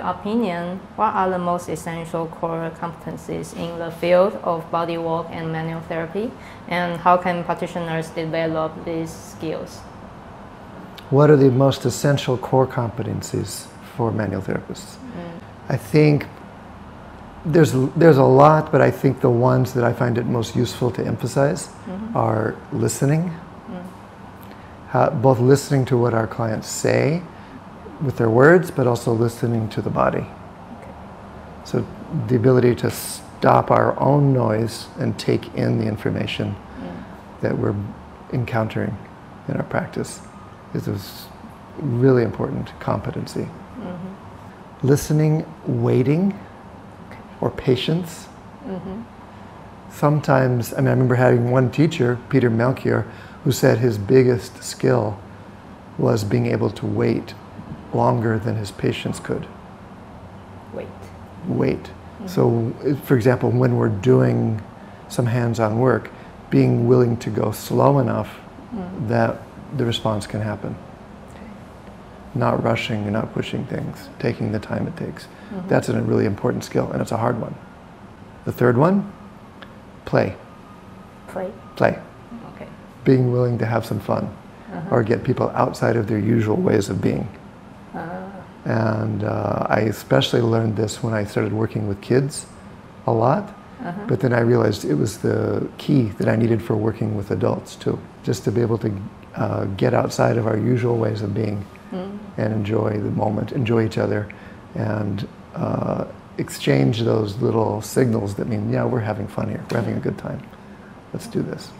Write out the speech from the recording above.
opinion, what are the most essential core competencies in the field of body work and manual therapy, and how can practitioners develop these skills? What are the most essential core competencies for manual therapists? I think there's a lot, but I think the ones that I find it most useful to emphasize are listening, both listening to what our clients say with their words, but also listening to the body. So the ability to stop our own noise and take in the information that we're encountering in our practice is a really important competency. Listening, waiting, or patience. Sometimes, I remember having one teacher, Peter Melchior, who said his biggest skill was being able to wait longer than his patients could. Wait. So, for example, when we're doing some hands-on work, being willing to go slow enough that the response can happen. Not rushing and not pushing things, taking the time it takes. That's a really important skill, and it's a hard one. The third one, play. Play? Play. Okay. Being willing to have some fun, or get people outside of their usual ways of being. And I especially learned this when I started working with kids a lot, but then I realized it was the key that I needed for working with adults too, just to be able to get outside of our usual ways of being and enjoy the moment, enjoy each other, and exchange those little signals that mean, yeah, we're having fun here, we're having a good time. Let's do this.